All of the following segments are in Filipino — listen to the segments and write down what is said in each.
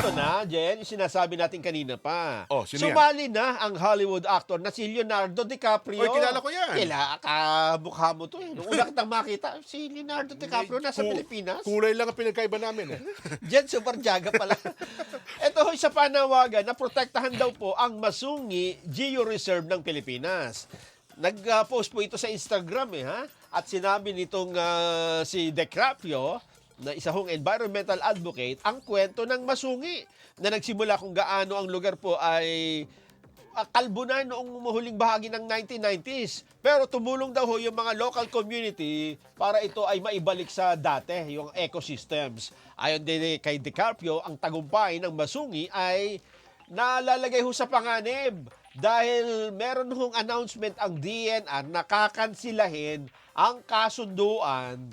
Ito na, Jen, yung sinasabi natin kanina pa. Oh, sino yan? Sumali na ang Hollywood actor na si Leonardo DiCaprio. Oy, kilala ko yan. Kamukha mo to eh. Nung una kitang makita, si Leonardo DiCaprio nasa Pilipinas. Kulay lang ang pinagkaiba namin eh. Jen, super jaga pala. Ito ho'y sa panawagan na protektahan daw po ang masungi Geo Reserve ng Pilipinas. Nag-post po ito sa Instagram eh, ha? At sinabi nitong si DiCaprio, na isa hong environmental advocate, ang kwento ng masungi na nagsimula kung gaano ang lugar po ay kalbo na noong huling bahagi ng 1990s. Pero tumulong daw ho yung mga local community para ito ay maibalik sa dati, yung ecosystems. Ayon din kay DiCaprio, ang tagumpay ng masungi ay nalalagay ho sa panganib dahil meron hong announcement ang DNR na kakansilahin ang kasunduan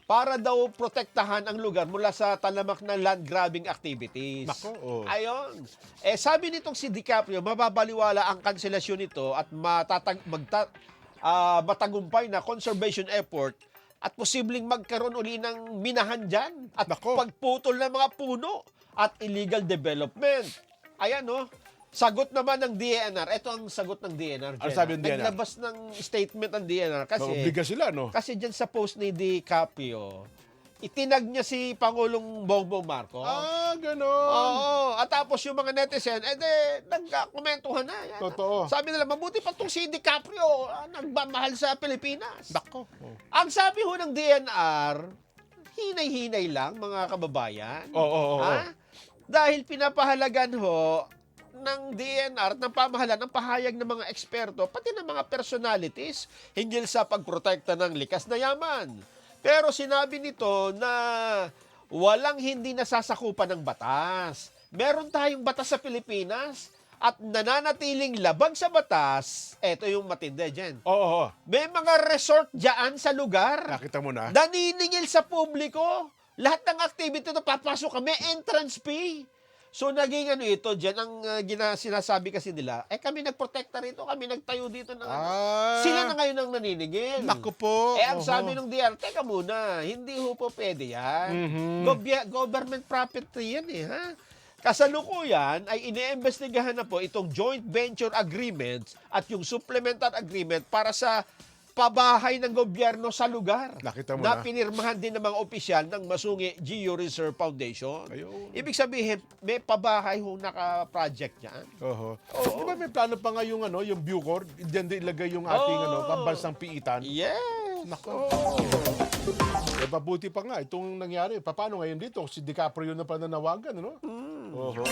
para daw protektahan ang lugar mula sa talamak ng land grabbing activities. Nako, oh. Ayon. Sabi nitong si DiCaprio, mababaliwala ang kanselasyon nito at matagumpay na conservation effort at posibleng magkaroon uli ng minahan dyan at Nako. pagputol ng mga puno at illegal development. Ayan, no? Sagot naman ng DNR. Ito ang sagot ng DNR. Ano sabi ng DNR? Naglabas ng statement ng DNR kasi Maobliga sila, no? kasi dyan sa post ni DiCaprio, itinag niya si Pangulong Bongbong Marcos. Ah, gano'n. Oo. At tapos yung mga netizen, nagkakomentuhan na. Yan, Totoo. Sabi nila, mabuti pa itong si DiCaprio, nagmamahal sa Pilipinas. Nako. Oh. Ang sabi ho ng DNR, hinay-hinay lang, mga kababayan. Oo. Ha? Dahil pinapahalagan ho ng DNR, ng pamahalaan, ng pahayag ng mga eksperto, pati ng mga personalities, hinggil sa pagprotekta ng likas na yaman. Pero sinabi nito na walang hindi nasasakupan ng batas. Meron tayong batas sa Pilipinas at nananatiling labag sa batas. Ito yung matindi dyan. Oo. May mga resort dyan sa lugar. Nakita mo na? Naniningil sa publiko. Lahat ng activity ito, papasok kami, entrance fee. So, naging ito, dyan ang sinasabi kasi nila, kami nagprotekta rito, kami nagtayo dito ng Sila na ngayon ang naniningil. Naku po. Ang sabi ng DR, teka muna, hindi ho po pwede yan. Government property yan ha? Kasalukuyan ay iniimbestigahan na po itong joint venture agreements at yung supplemental agreement para sa pabahay ng gobyerno sa lugar. Nakita mo na na. pinirmahan din ng mga opisyal ng Masungi Geo Reserve Foundation. Ayun. Ibig sabihin, may pabahay hong naka-project niyan. Oo. Di ba may plano pa nga yung, yung Bucor? Diyan din ilagay yung ating pambansang piitan? Yes! Nako. Mabuti pa nga itong nangyari. Paano ngayon dito? Si DiCaprio na pananawagan, ano? Oo.